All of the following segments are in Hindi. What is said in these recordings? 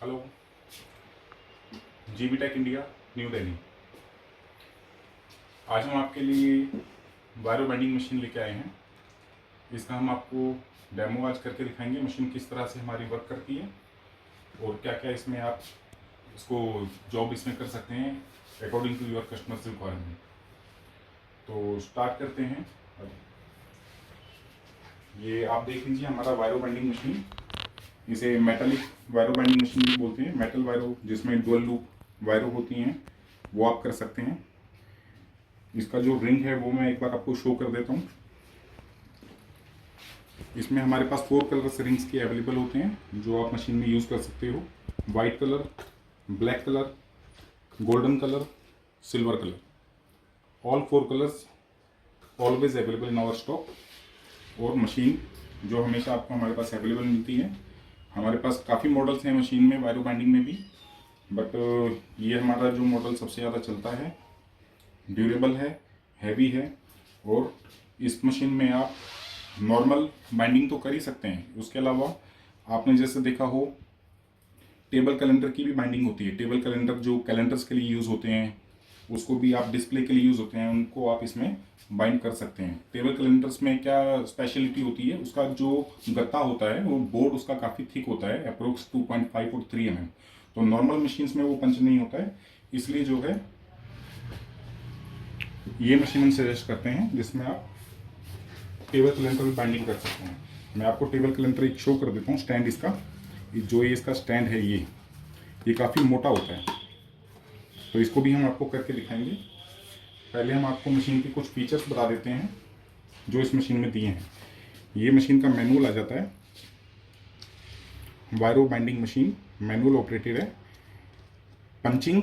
Hello, GB tech India New Delhi. आज हम आपके लिए वायरो बाइंडिंग मशीन लेके आए हैं। इसका हम आपको डेमो आज करके दिखाएंगे, मशीन किस तरह से हमारी वर्क करती है और क्या क्या इसमें आप इसको जॉब इसमें कर सकते हैं according to your customers requirement. तो स्टार्ट करते हैं। ये आप देख लीजिए हमारा वायरो बाइंडिंग मशीन। इसे मेटालिक वायरो बाइंडिंग मशीन भी बोलते हैं। मेटल वायरो जिसमें डुअल लूप वायरो होती हैं वो आप कर सकते हैं। इसका जो रिंग है वो मैं एक बार आपको शो कर देता हूँ। इसमें हमारे पास 4 कलर्स रिंग्स के अवेलेबल होते हैं जो आप मशीन में यूज़ कर सकते हो। White colour, black colour, golden colour, silver colour, all 4 colours always available in our stock. और मशीन जो हमेशा आपको हमारे पास अवेलेबल मिलती है। हमारे पास काफ़ी मॉडल्स हैं मशीन में, वायरो बाइंडिंग में भी, बट ये हमारा जो मॉडल सबसे ज़्यादा चलता है, ड्यूरेबल है, हैवी है। और इस मशीन में आप नॉर्मल बाइंडिंग तो कर ही सकते हैं, उसके अलावा आपने जैसे देखा हो टेबल कैलेंडर की भी बाइंडिंग होती है। टेबल कैलेंडर जो कैलेंडर्स के लिए यूज़ होते हैं, उसको भी आप डिस्प्ले के लिए यूज़ होते हैं, उनको आप इसमें बाइंड कर सकते हैं। टेबल कैलेंडर्स में क्या स्पेशलिटी होती है, उसका जो गत्ता होता है वो बोर्ड उसका काफ़ी थिक होता है, अप्रोक्स 2.5 और 3 mm। तो नॉर्मल मशीन्स में वो पंच नहीं होता है, इसलिए जो है ये मशीन हम सजेस्ट करते हैं जिसमें आप टेबल कैलेंडर में बाइंडिंग कर सकते हैं। मैं आपको टेबल कैलेंडर एक शो कर देता हूँ। स्टैंड इसका, जो ये इसका स्टैंड है ये काफ़ी मोटा होता है, तो इसको भी हम आपको करके दिखाएंगे। पहले हम आपको मशीन के कुछ फीचर्स बता देते हैं जो इस मशीन में दिए हैं। ये मशीन का मैनुअल आ जाता है। वायरो बाइंडिंग मशीन मैनुअल ऑपरेटेड है। पंचिंग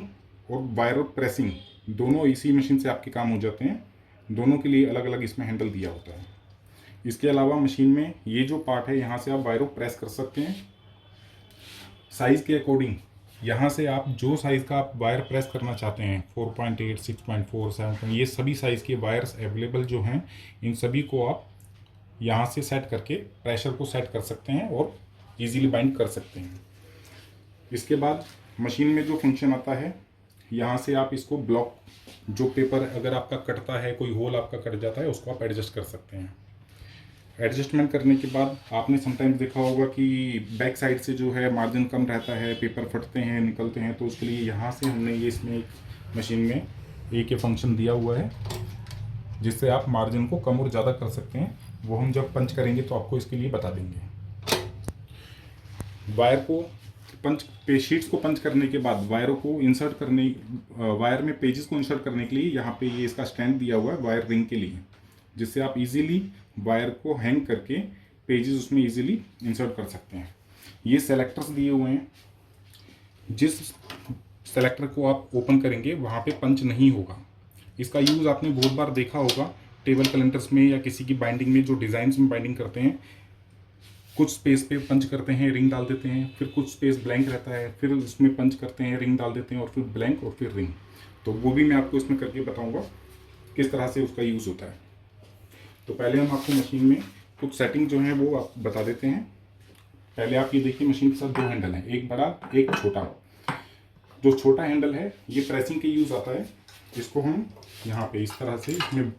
और वायरो प्रेसिंग दोनों इसी मशीन से आपके काम हो जाते हैं। दोनों के लिए अलग अलग इसमें हैंडल दिया होता है। इसके अलावा मशीन में ये जो पार्ट है, यहाँ से आप वायरो प्रेस कर सकते हैं साइज़ के अकॉर्डिंग। यहाँ से आप जो साइज़ का आप वायर प्रेस करना चाहते हैं, 4.8, 6.4, 7, ये सभी साइज़ के वायर्स अवेलेबल जो हैं, इन सभी को आप यहाँ से सेट करके प्रेशर को सेट कर सकते हैं और इजीली बाइंड कर सकते हैं। इसके बाद मशीन में जो फंक्शन आता है, यहाँ से आप इसको ब्लॉक, जो पेपर अगर आपका कटता है, कोई होल आपका कट जाता है, उसको आप एडजस्ट कर सकते हैं। एडजस्टमेंट करने के बाद आपने समटाइम्स देखा होगा कि बैक साइड से जो है मार्जिन कम रहता है, पेपर फटते हैं, निकलते हैं, तो उसके लिए यहाँ से हमने ये इसमें एक मशीन में एक ये फंक्शन दिया हुआ है जिससे आप मार्जिन को कम और ज़्यादा कर सकते हैं। वो हम जब पंच करेंगे तो आपको इसके लिए बता देंगे। वायर को पंच पे शीट्स को पंच करने के बाद वायरों को इंसर्ट करने, वायर में पेजेस को इंसर्ट करने के लिए यहाँ पे ये इसका स्टैंड दिया हुआ है वायर रिंग के लिए, जिससे आप इजीली वायर को हैंग करके पेजेस उसमें इजीली इंसर्ट कर सकते हैं। ये सेलेक्टर्स दिए हुए हैं, जिस सेलेक्टर को आप ओपन करेंगे वहाँ पे पंच नहीं होगा। इसका यूज़ आपने बहुत बार देखा होगा टेबल कैलेंडर्स में या किसी की बाइंडिंग में, जो डिज़ाइंस में बाइंडिंग करते हैं, कुछ स्पेस पे पंच करते हैं, रिंग डाल देते हैं, फिर कुछ स्पेस ब्लैंक रहता है, फिर उसमें पंच करते हैं, रिंग डाल देते हैं, और फिर ब्लैंक और फिर रिंग। तो वो भी मैं आपको इसमें करके बताऊंगा किस तरह से उसका यूज़ होता है। तो पहले हम आपको मशीन में कुछ सेटिंग जो है वो आप बता देते हैं। पहले आप ये देखिए, मशीन के साथ 2 हैंडल हैं, एक बड़ा एक छोटा। जो छोटा हैंडल है ये प्रेसिंग के यूज़ आता है। इसको हम यहाँ पे इस तरह से इसमें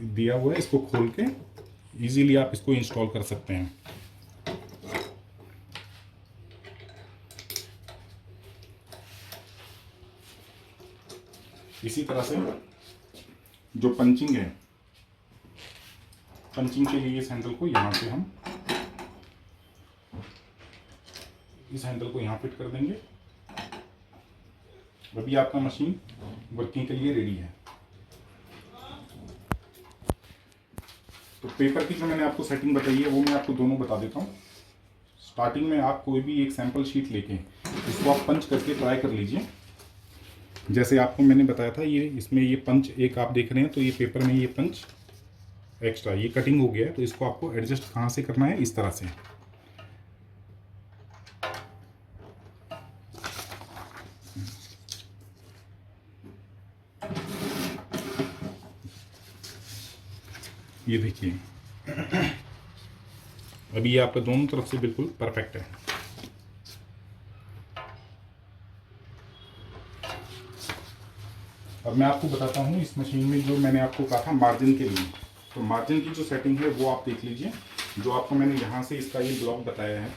दिया हुआ है, इसको खोल के इजीली आप इसको इंस्टॉल कर सकते हैं। इसी तरह से जो पंचिंग है, पंचिंग के लिए इस हैंडल को यहाँ से हम इस हैंडल को यहाँ फिट कर देंगे। अभी आपका मशीन वर्किंग के लिए रेडी है। तो पेपर की जो मैंने आपको सेटिंग बताई है वो मैं आपको दोनों बता देता हूँ। स्टार्टिंग में आप कोई भी एक सैंपल शीट लेके इसको आप पंच करके ट्राई कर लीजिए। जैसे आपको मैंने बताया था, ये इसमें ये पंच एक आप देख रहे हैं, तो ये पेपर में ये पंच एक्स्ट्रा ये कटिंग हो गया है, तो इसको आपको एडजस्ट कहाँ से करना है, इस तरह से। ये देखिए अभी ये आपका दोनों तरफ से बिल्कुल परफेक्ट है। अब मैं आपको बताता हूँ इस मशीन में जो मैंने आपको कहा था मार्जिन के लिए, तो मार्जिन की जो सेटिंग है वो आप देख लीजिए। जो आपको मैंने यहाँ से इसका ये ब्लॉक बताया है,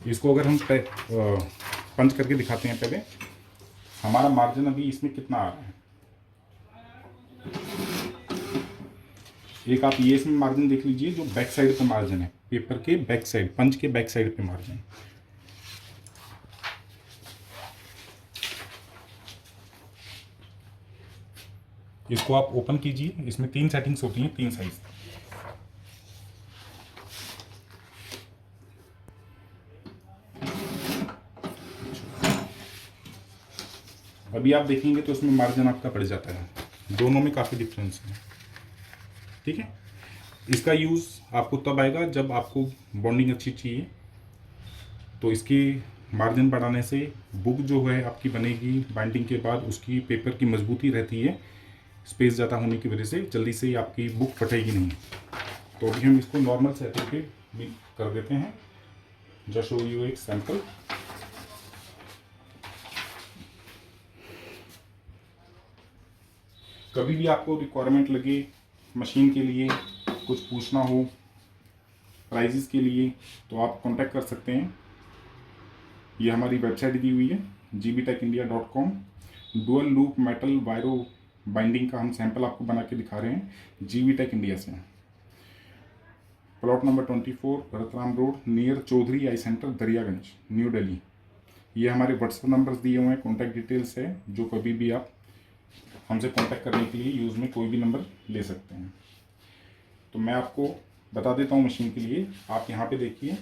इसको अगर हम पंच करके दिखाते हैं, पहले हमारा मार्जिन अभी इसमें कितना आ रहा है। एक आप ये इसमें मार्जिन देख लीजिए, जो बैक साइड पे मार्जिन है, पेपर के बैक साइड, पंच के बैक साइड पे मार्जिन। इसको आप ओपन कीजिए, इसमें 3 सेटिंग्स होती हैं, 3 साइज। अभी आप देखेंगे तो इसमें मार्जिन आपका बढ़ जाता है, दोनों में काफ़ी डिफरेंस है। ठीक है, इसका यूज़ आपको तब आएगा जब आपको बॉन्डिंग अच्छी चाहिए, तो इसकी मार्जिन बढ़ाने से बुक जो है आपकी बनेगी बाइंडिंग के बाद, उसकी पेपर की मजबूती रहती है, स्पेस ज़्यादा होने की वजह से जल्दी से आपकी बुक फटेगी नहीं। तो अभी हम इसको नॉर्मल सेटिंग पे भी कर देते हैं, जस्ट शो यू एक सैंपल। कभी भी आपको रिक्वायरमेंट लगे मशीन के लिए, कुछ पूछना हो प्राइजेस के लिए, तो आप कांटेक्ट कर सकते हैं। ये हमारी वेबसाइट दी हुई है gbtechindia.com। Dual loop metal wire o binding का हम सैंपल आपको बना के दिखा रहे हैं GVTech इंडिया से। Plot number 24 Bharatram road, near Chaudhary eye center, Daryaganj, new Delhi. ये हमारे व्हाट्सएप नंबर्स दिए हुए हैं, कॉन्टैक्ट डिटेल्स है, जो कभी भी आप हमसे कांटेक्ट करने के लिए यूज़ में कोई भी नंबर ले सकते हैं। तो मैं आपको बता देता हूँ मशीन के लिए। आप यहाँ पे देखिए,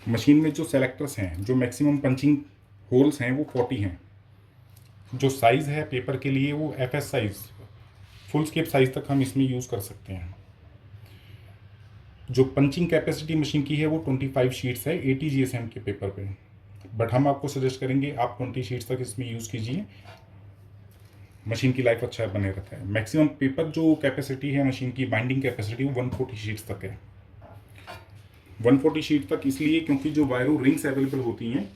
मशीन में जो सेलेक्टर्स हैं, जो मैक्सिमम पंचिंग होल्स हैं वो 40 हैं। जो साइज़ है पेपर के लिए वो FS size, foolscap size तक हम इसमें यूज़ कर सकते हैं। जो पंचिंग कैपेसिटी मशीन की है वो 25 शीट्स है 80 GSM के पेपर पे, बट हम आपको सजेस्ट करेंगे आप 20 शीट्स तक इसमें यूज़ कीजिए, मशीन की लाइफ अच्छा बने रहता है। मैक्सिमम पेपर जो कैपेसिटी है मशीन की, बाइंडिंग कैपेसिटी, वो 140 शीट्स तक है। 140 शीट तक इसलिए क्योंकि जो वायरो रिंग्स अवेलेबल होती हैं,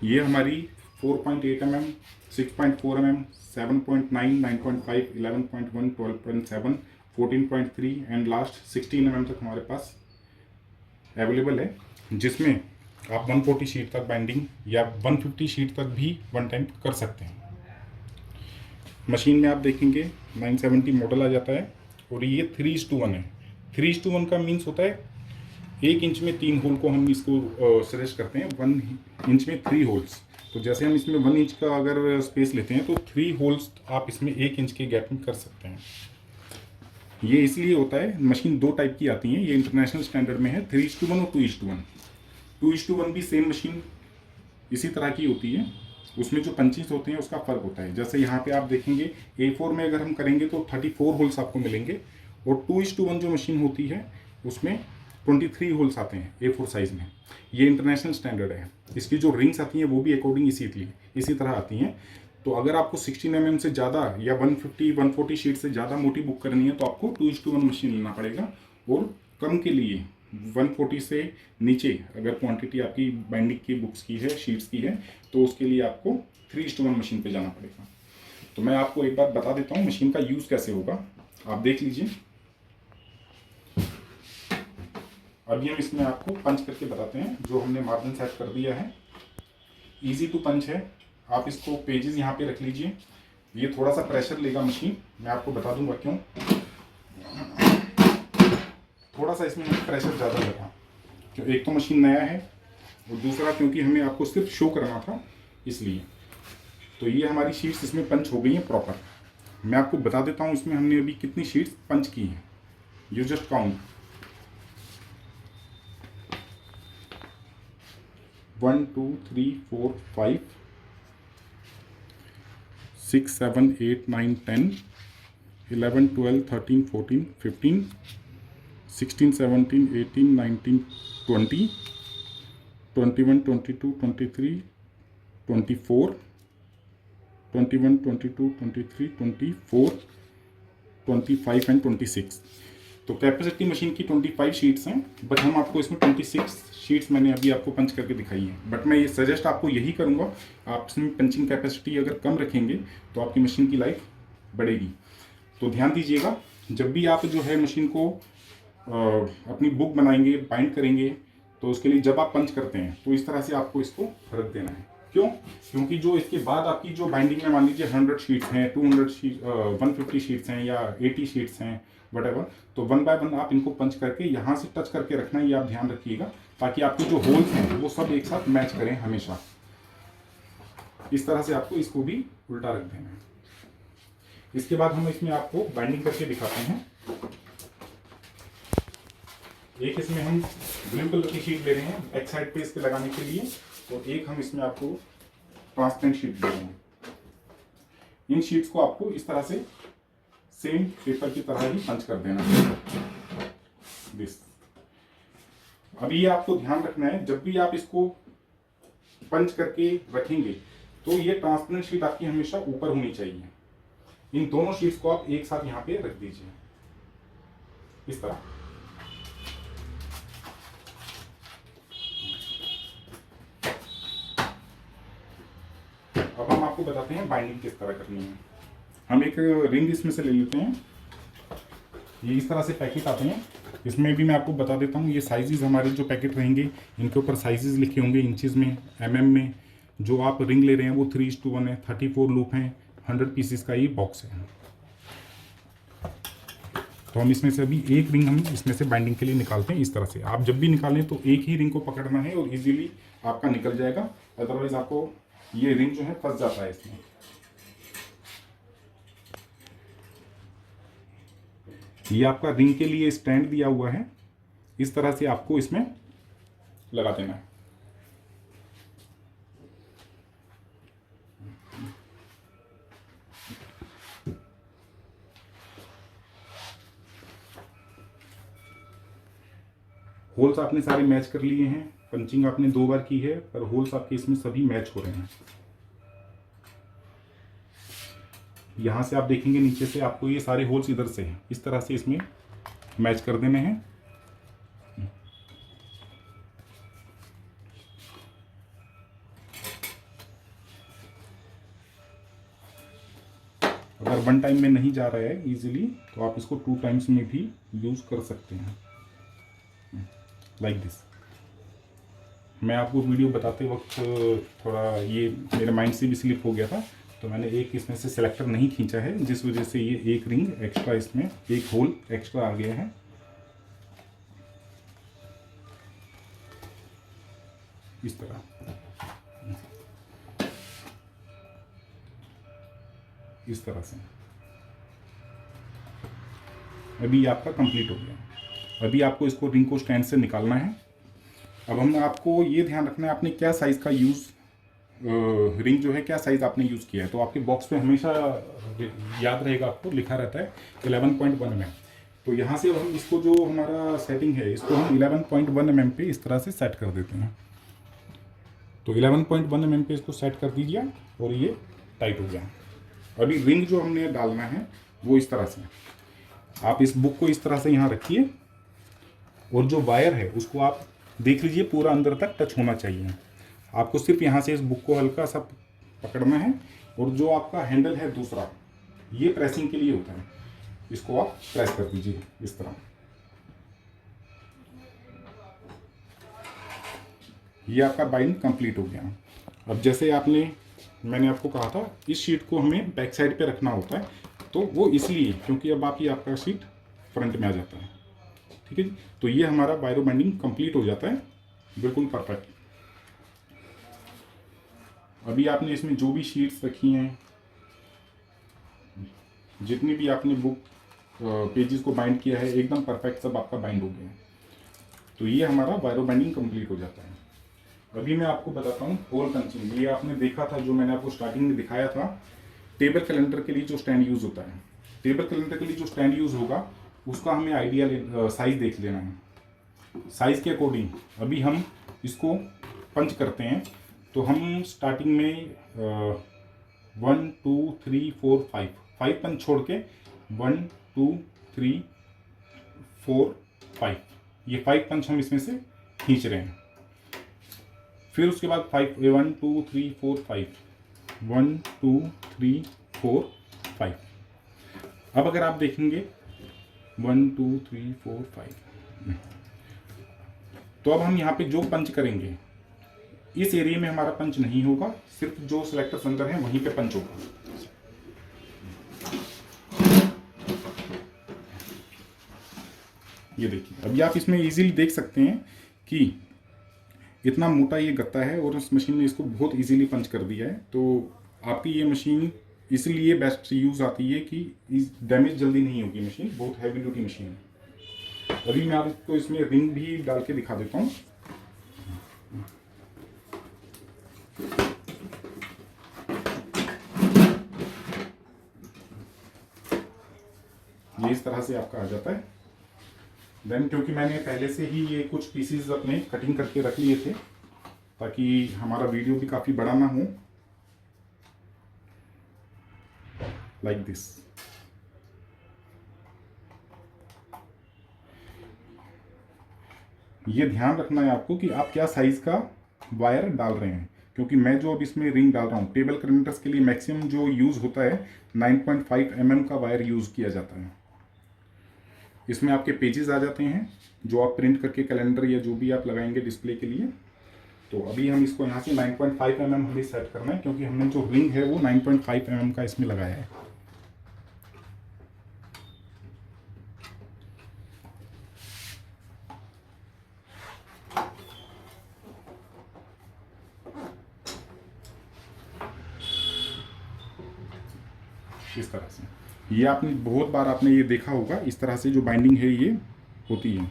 ये हमारी 4.8 mm, 6.4 mm, 7.9, 9.5, 11.1, 12.7, 14.3 and last 16 mm तक हमारे पास अवेलेबल है, जिसमें आप 140 शीट तक बाइंडिंग या 150 शीट तक भी वन टाइम कर सकते हैं। मशीन में आप देखेंगे 970 मॉडल आ जाता है, और ये 3:1 है। 3:1 का मीन्स होता है 1 इंच में 3 होल को हम इसको सजेस्ट करते हैं, 1 इंच में 3 होल्स। तो जैसे हम इसमें 1 इंच का अगर स्पेस लेते हैं तो 3 होल्स आप इसमें 1 इंच के गैप में कर सकते हैं। ये इसलिए होता है, मशीन 2 टाइप की आती हैं, ये इंटरनेशनल स्टैंडर्ड में है 3:1 और 2:1। 2:1 भी सेम मशीन इसी तरह की होती है, उसमें जो पंचेस होते हैं उसका फ़र्क होता है। जैसे यहाँ पे आप देखेंगे A4 में अगर हम करेंगे तो 34 होल्स आपको मिलेंगे, और 2:1 जो मशीन होती है उसमें 23 होल्स आते हैं A4 साइज़ में। ये इंटरनेशनल स्टैंडर्ड है। इसकी जो रिंग्स आती हैं वो भी अकॉर्डिंग इसी तरह आती हैं। तो अगर आपको 16 mm से ज़्यादा या 150-140 शीट से ज़्यादा मोटी बुक करनी है तो आपको 2:1 मशीन लेना पड़ेगा, और कम के लिए 140 से नीचे अगर क्वांटिटी आपकी बाइंडिंग की बुक्स की है, शीट्स की है, तो उसके लिए आपको 3:1 मशीन पे जाना पड़ेगा। तो मैं आपको एक बार बता देता हूँ मशीन का यूज़ कैसे होगा, आप देख लीजिए। अभी हम इसमें आपको पंच करके बताते हैं। जो हमने मार्जिन सेट कर दिया है, इजी टू पंच है। आप इसको पेजेस यहाँ पे रख लीजिए। ये थोड़ा सा प्रेशर लेगा मशीन, मैं आपको बता दूंगा क्यों। थोड़ा सा इसमें प्रेशर ज़्यादा लगा, क्यों एक तो मशीन नया है, और दूसरा क्योंकि हमें आपको सिर्फ शो करना था इसलिए। तो ये हमारी शीट्स इसमें पंच हो गई हैं प्रॉपर। मैं आपको बता देता हूँ इसमें हमने अभी कितनी शीट्स पंच की हैं। You just count 1 2 3 4 5 6 7 8 9 10 11 12 13 14 15 16 17 18 19 20 21 22 23 24 21 22 23 24 25 and 26। तो कैपेसिटी मशीन की 25 शीट्स हैं, बट हम आपको इसमें 26 शीट्स मैंने अभी आपको पंच करके दिखाई है। बट मैं ये सजेस्ट आपको यही करूँगा, आप इसमें पंचिंग कैपेसिटी अगर कम रखेंगे तो आपकी मशीन की लाइफ बढ़ेगी। तो ध्यान दीजिएगा, जब भी आप जो है मशीन को अपनी बुक बनाएंगे, बाइंड करेंगे, तो उसके लिए जब आप पंच करते हैं तो इस तरह से आपको इसको रख देना है। क्यों? क्योंकि जो इसके बाद आपकी जो बाइंडिंग में मान लीजिए 100 शीट्स हैं, 200 शीट 150 शीट्स हैं या 80 शीट्स हैं, वटेवर, तो 1 बाय 1 आप इनको पंच करके यहाँ से टच करके रखना, ये आप ध्यान रखिएगा, ताकि आपके जो होल्स हैं वो सब एक साथ मैच करें हमेशा। इस तरह से आपको इसको भी उल्टा रख देना है। इसके बाद हम इसमें आपको बाइंडिंग करके दिखाते हैं। एक इसमें हम ब्लू कलर की शीट ले रहे हैं बैक साइड पे इसके लगाने के लिए, और एक हम इसमें आपको ट्रांसपेरेंट शीट दे रहे हैं। इन शीट्स को आपको इस तरह से सेम पेपर की तरह ही पंच कर देना है। दिस अभी आपको ध्यान रखना है, जब भी आप इसको पंच करके रखेंगे तो ये ट्रांसपेरेंट शीट आपकी हमेशा ऊपर होनी चाहिए। इन दोनों शीट्स को आप एक साथ यहाँ पे रख दीजिए इस तरह। अब हम आपको बताते हैं बाइंडिंग किस तरह करनी है। हम एक रिंग इसमें से ले लेते हैं। ये इस तरह से पैकेट आते हैं, इसमें भी मैं आपको बता देता हूँ, ये साइजेस हमारे जो पैकेट रहेंगे इनके ऊपर साइजेस लिखे होंगे इंचेस में, mm में। जो आप रिंग ले रहे हैं वो 3:1 है, 34 लूप हैं, 100 पीसेस का ये बॉक्स है। तो हम इसमें से अभी एक रिंग हम इसमें से बाइंडिंग के लिए निकालते हैं। इस तरह से आप जब भी निकालें तो एक ही रिंग को पकड़ना है और इजीली आपका निकल जाएगा, अदरवाइज आपको ये रिंग जो है फंस जाता है इसमें। ये आपका रिंग के लिए स्टैंड दिया हुआ है, इस तरह से आपको इसमें लगा देना है। होल्स आपने सारे मैच कर लिए हैं, पंचिंग आपने 2 बार की है, पर होल्स आपके इसमें सभी मैच हो रहे हैं। यहाँ से आप देखेंगे नीचे से आपको ये सारे होल्स इधर से हैं, इस तरह से इसमें मैच कर देने हैं। अगर 1 टाइम में नहीं जा रहा है इजीली तो आप इसको 2 टाइम्स में भी यूज कर सकते हैं, लाइक दिस। मैं आपको वीडियो बताते वक्त थोड़ा ये मेरे माइंड से भी स्लिप हो गया था, तो मैंने एक इसमें से सिलेक्टर नहीं खींचा है, जिस वजह से ये एक रिंग एक्स्ट्रा, इसमें एक होल एक्स्ट्रा आ गया है। इस तरह इस तरह से अभी आपका कंप्लीट हो गया। अभी आपको इसको रिंग को स्टैंड से निकालना है। अब हम आपको ये ध्यान रखना है आपने क्या साइज़ का यूज़, रिंग जो है क्या साइज़ आपने यूज़ किया है। तो आपके बॉक्स पे हमेशा याद रहेगा, आपको लिखा रहता है 11.1 mm। तो यहाँ से हम इसको जो हमारा सेटिंग है इसको हम 11.1 mm पे इस तरह से सेट कर देते हैं। तो 11.1 mm पे इसको सेट कर दीजिए और ये टाइट हो गया। अभी रिंग जो हमने डालना है वो इस तरह से, आप इस बुक को इस तरह से यहाँ रखिए और जो वायर है उसको आप देख लीजिए पूरा अंदर तक टच होना चाहिए। आपको सिर्फ यहाँ से इस बुक को हल्का सा पकड़ना है, और जो आपका हैंडल है दूसरा, ये प्रेसिंग के लिए होता है, इसको आप प्रेस कर दीजिए इस तरह। ये आपका बाइंड कंप्लीट हो गया। अब जैसे मैंने आपको कहा था इस शीट को हमें बैक साइड पे रखना होता है, तो वो इसलिए क्योंकि अब आपका शीट फ्रंट में आ जाता है। ठीक है जी, तो ये हमारा वायर बाइंडिंग कंप्लीट हो जाता है बिल्कुल परफेक्ट। अभी आपने इसमें जो भी शीट्स रखी हैं, जितनी भी आपने बुक पेजेस को बाइंड किया है, एकदम परफेक्ट सब आपका बाइंड हो गया है। तो ये हमारा वायर बाइंडिंग कंप्लीट हो जाता है। अभी मैं आपको बताता हूँ होल पंचिंग। ये आपने देखा था, जो मैंने आपको स्टार्टिंग में दिखाया था, टेबल कैलेंडर के लिए जो स्टैंड यूज़ होता है। टेबल कैलेंडर के लिए जो स्टैंड यूज़ होगा उसका हमें आइडियल साइज़ देख लेना है। साइज़ के अकॉर्डिंग अभी हम इसको पंच करते हैं। तो हम स्टार्टिंग में 1 2 3 4 5 पंच छोड़ के 1 2 3 4 5, ये 5 पंच हम इसमें से खींच रहे हैं। फिर उसके बाद 5 1 2 3 4 5, 1 2 3 4 5। अब अगर आप देखेंगे 1 2 3 4 5, तो अब हम यहाँ पे जो पंच करेंगे इस एरिया में हमारा पंच नहीं होगा, सिर्फ जो सिलेक्टर्स अंदर है वहीं पे पंच होगा। ये देखिए, अभी आप इसमें इजीली देख सकते हैं कि इतना मोटा ये गत्ता है और उस मशीन ने इसको बहुत इजीली पंच कर दिया है। तो आपकी ये मशीन इसलिए बेस्ट यूज़ आती है कि डैमेज जल्दी नहीं होगी, मशीन बहुत हैवी ड्यूटी मशीन है। अभी मैं आपको इसमें रिंग भी डाल के दिखा देता हूँ। ये इस तरह से आपका आ जाता है। देन क्योंकि मैंने पहले से ही ये कुछ पीसीज अपने कटिंग करके रख लिए थे ताकि हमारा वीडियो भी काफ़ी बड़ा ना हो, लाइक दिस। ये ध्यान रखना है आपको कि आप क्या साइज का वायर डाल रहे हैं, क्योंकि मैं जो अब इसमें रिंग डाल रहा हूँ टेबल कनेक्टर्स के लिए मैक्सिमम जो यूज़ होता है 9.5 mm का वायर यूज़ किया जाता है। इसमें आपके पेजेस आ जाते हैं जो आप प्रिंट करके कैलेंडर या जो भी आप लगाएंगे डिस्प्ले के लिए। तो अभी हम इसको यहाँ से 9.5 mm हमें सेट करना है, क्योंकि हमने जो रिंग है वो 9.5 mm का इसमें लगाया है। इस तरह से ये आपने बहुत बार आपने ये देखा होगा, इस तरह से जो बाइंडिंग है ये होती है।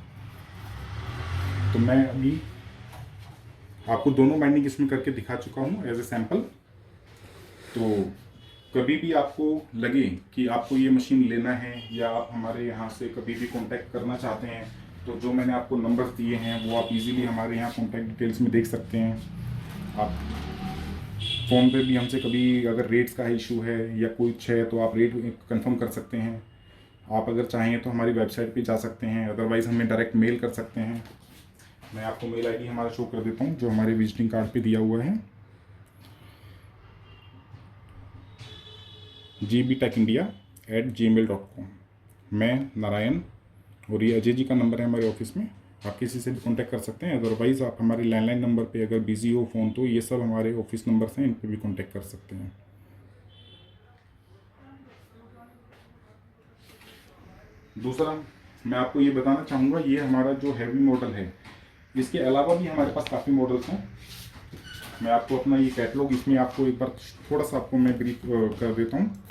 तो मैं अभी आपको दोनों बाइंडिंग इसमें करके दिखा चुका हूँ एज ए सैंपल। तो कभी भी आपको लगे कि आपको ये मशीन लेना है या आप हमारे यहाँ से कभी भी कांटेक्ट करना चाहते हैं, तो जो मैंने आपको नंबर्स दिए हैं वो आप इजीली हमारे यहाँ कांटेक्ट डिटेल्स में देख सकते हैं। आप फ़ोन पे भी हमसे कभी अगर रेट्स का इशू है या कुछ है तो आप रेट कंफर्म कर सकते हैं। आप अगर चाहें तो हमारी वेबसाइट पे जा सकते हैं, अदरवाइज़ हमें डायरेक्ट मेल कर सकते हैं। मैं आपको मेल आईडी हमारा शो कर देता हूँ जो हमारे विजिटिंग कार्ड पे दिया हुआ है, gbtechindia@gmail.com। मैं नारायण और ये अजय जी का नंबर है हमारे ऑफिस में, आप किसी से भी कांटेक्ट कर सकते हैं। अदरवाइज़ आप हमारे लैंडलाइन नंबर पे अगर बिजी हो फ़ोन तो ये सब हमारे ऑफिस नंबर्स हैं, इन पे भी कांटेक्ट कर सकते हैं। दूसरा मैं आपको ये बताना चाहूँगा, ये हमारा जो हैवी मॉडल है इसके अलावा भी हमारे पास काफ़ी मॉडल्स हैं। मैं आपको अपना ये कैटलॉग इसमें आपको एक बार थोड़ा सा आपको मैं ब्रीफ कर देता हूँ।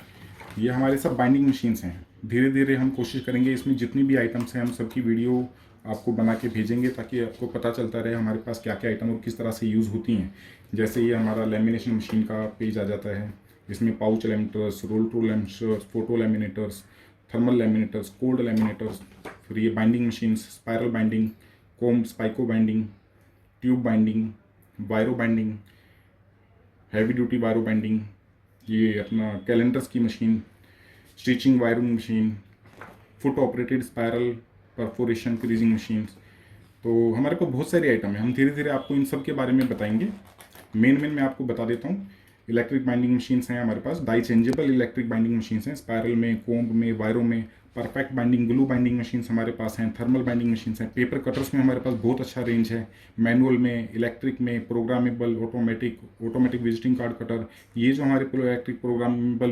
ये हमारे सब बाइंडिंग मशीन्स हैं। धीरे धीरे हम कोशिश करेंगे इसमें जितनी भी आइटम्स हैं हम सबकी वीडियो आपको बना के भेजेंगे ताकि आपको पता चलता रहे हमारे पास क्या क्या आइटम और किस तरह से यूज़ होती हैं। जैसे ये हमारा लेमिनेशन मशीन का पेज आ जाता है, इसमें pouch laminators, roll two laminators, photo laminators, thermal laminators, cold laminators. फिर ये binding machines, spiral binding, comb स्पाइको binding, tube binding, wire o binding, heavy duty wire o binding, ये अपना कैलेंडर्स की machine, stitching wiring machine, foot operated spiral perforation creasing machines. तो हमारे पास बहुत सारी आइटम है, हम धीरे धीरे आपको इन सब के बारे में बताएंगे। मेन मैं आपको बता देता हूँ। इलेक्ट्रिक बाइंडिंग मशीन्स हैं हमारे पास, die changeable electric binding machines हैं, स्पायरल में, कोम्ब में, वायरों में, perfect binding glue binding machines हमारे पास हैं, थर्मल बाइंडिंग मशीन्स हैं। पेपर कटर्स में हमारे पास बहुत अच्छा रेंज है, मैनुअल में, इलेक्ट्रिक में, programmable, automatic visiting card cutter. ये जो हमारे इलेक्ट्रिक प्रोग्रामेबल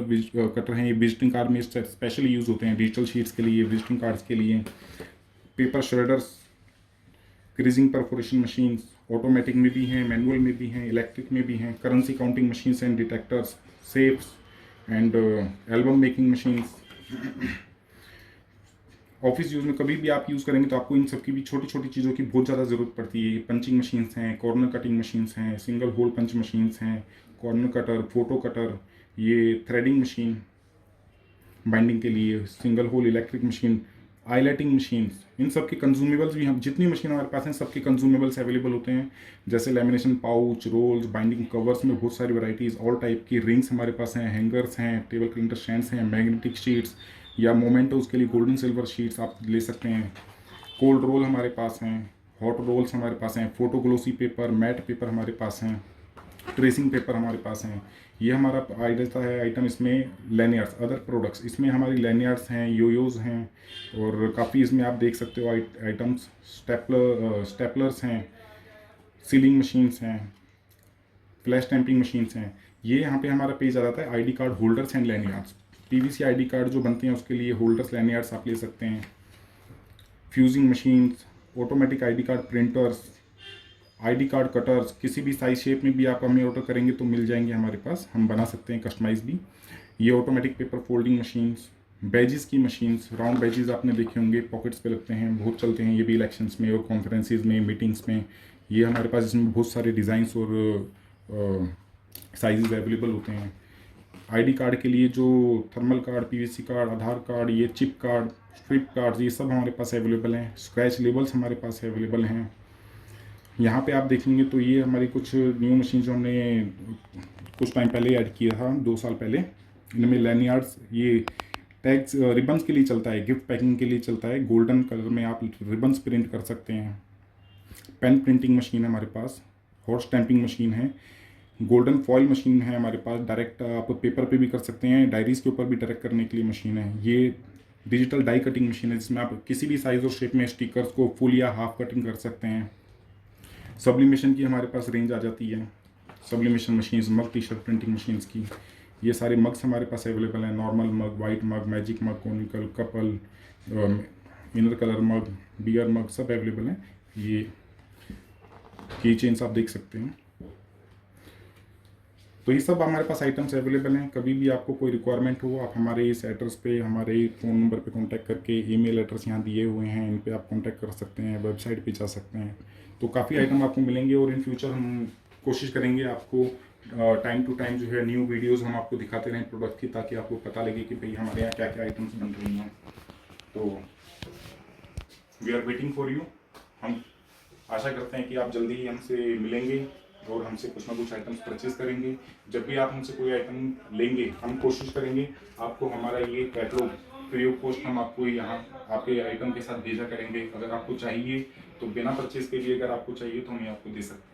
कटर हैं ये विजिटिंग कार्ड में स्पेशली यूज़ होते हैं, डिजिटल शीट्स के लिए, विजिटिंग कार्ड्स के लिए। Paper shredders, creasing perforation machines automatic में भी हैं, मैनुअल में भी हैं, इलेक्ट्रिक में भी हैं। Currency counting machines and detectors, safes and album making machines. Office use में कभी भी आप यूज़ करेंगे तो आपको इन सब की भी छोटी छोटी चीज़ों की बहुत ज़्यादा ज़रूरत पड़ती है। पंचिंग मशीन्स हैं, कॉर्नर कटिंग मशीन्स हैं, सिंगल होल पंच मशीन्स हैं, कॉर्नर कटर, फोटो कटर, ये थ्रेडिंग मशीन बाइंडिंग के लिए, single hole electric machine, highlighting machines. इन सब के कंज्यूमेबल्स भी हम जितनी मशीन हमारे पास हैं सबके कंज्यूमेबल्स अवेलेबल होते हैं। जैसे lamination pouch, rolls, binding covers में बहुत सारी वैरायटीज़, ऑल टाइप की रिंग्स हमारे पास हैं, हैंगर्स हैं, टेबल क्लिंटर स्टैंड्स हैं, मैग्नेटिक शीट्स या मोमेंटोज के लिए गोल्डन सिल्वर शीट्स आप ले सकते हैं। कोल्ड रोल हमारे पास हैं, हॉट रोल्स हमारे पास हैं, photo glossy paper, matte paper हमारे पास हैं, ट्रेसिंग पेपर हमारे पास हैं। ये हमारा आइटम है आइटम, इसमें लैनियर्स, अदर प्रोडक्ट्स, इसमें हमारी लैनियर्स हैं, योयोज़ हैं, और काफ़ी इसमें आप देख सकते हो आइटम्स, स्टेपलर्स हैं, सीलिंग मशीन्स हैं, फ्लैश टैंपिंग मशीन्स हैं। ये यहाँ पे हमारा पेज आ जाता है ID card holders and lanyards. PVC ID card जो बनते हैं उसके लिए होल्डर्स लैनियर्स आप ले सकते हैं। Fusing machines, automatic ID card printers, ID card cutters, किसी भी साइज शेप में भी आप हमें ऑर्डर करेंगे तो मिल जाएंगे हमारे पास, हम बना सकते हैं कस्टमाइज भी। ये automatic paper folding machines, badges की मशीन्स, राउंड बैजेस आपने देखे होंगे, पॉकेट्स पे लगते हैं, बहुत चलते हैं ये भी इलेक्शंस में और कॉन्फ्रेंसेज में, मीटिंग्स में। ये हमारे पास इसमें बहुत सारे डिज़ाइंस और साइजेस अवेलेबल होते हैं। आईडी कार्ड के लिए जो थर्मल कार्ड, पीवीसी कार्ड, आधार कार्ड, ये चिप कार्ड, स्ट्रिप कार्ड, ये सब हमारे पास अवेलेबल हैं। स्क्रैच लेबल्स हमारे पास अवेलेबल हैं। यहाँ पे आप देखेंगे तो ये हमारी कुछ न्यू मशीन जो हमने कुछ टाइम पहले ऐड किया था, 2 साल पहले। इनमें लैनियार्ड्स, ये टैग्स रिबन्स के लिए चलता है, गिफ्ट पैकिंग के लिए चलता है। गोल्डन कलर में आप रिबन्स प्रिंट कर सकते हैं। पेन प्रिंटिंग मशीन है हमारे पास, हॉट स्टैंपिंग मशीन है, गोल्डन फॉयल मशीन है हमारे पास, डायरेक्ट आप पेपर पे भी कर सकते हैं, डायरीज के ऊपर भी डायरेक्ट करने के लिए मशीन है। ये डिजिटल डाई कटिंग मशीन है जिसमें आप किसी भी साइज़ और शेप में स्टिकर्स को फुल या हाफ कटिंग कर सकते हैं। सब्लिमेशन की हमारे पास रेंज आ जाती है, सब्लिमेशन मशीन्स, मग टी शर्ट प्रिंटिंग मशीन्स की। ये सारे मग्स हमारे पास अवेलेबल हैं, नॉर्मल मग, वाइट मग, मैजिक मग, कॉनिकल, कपल, इनर कलर मग, बियर मग, सब अवेलेबल हैं। ये की चेन्स आप देख सकते हैं। तो ये सब हमारे पास आइटम्स अवेलेबल हैं। कभी भी आपको कोई रिक्वायरमेंट हो, आप हमारे इस एड्रेस पे, हमारे फ़ोन नंबर पे कांटेक्ट करके, ईमेल एड्रेस यहाँ दिए हुए हैं, इन पे आप कांटेक्ट कर सकते हैं, वेबसाइट पे जा सकते हैं। तो काफ़ी आइटम आपको मिलेंगे और इन फ्यूचर हम कोशिश करेंगे आपको टाइम टू टाइम जो है न्यू वीडियोज़ हम आपको दिखाते रहें प्रोडक्ट की, ताकि आपको पता लगे कि भाई हमारे यहाँ क्या क्या आइटम्स बन रही हैं। तो we are waiting for you. हम आशा करते हैं कि आप जल्दी ही हमसे मिलेंगे और हमसे कुछ ना कुछ आइटम्स परचेज करेंगे। जब भी आप हमसे कोई आइटम लेंगे, हम कोशिश करेंगे आपको हमारा ये कैटलॉग फ्री ऑफ कॉस्ट हम आपको यहाँ आपके आइटम के साथ भेजा करेंगे। अगर आपको चाहिए तो बिना परचेज के लिए अगर आपको चाहिए तो हम आपको दे सकते हैं।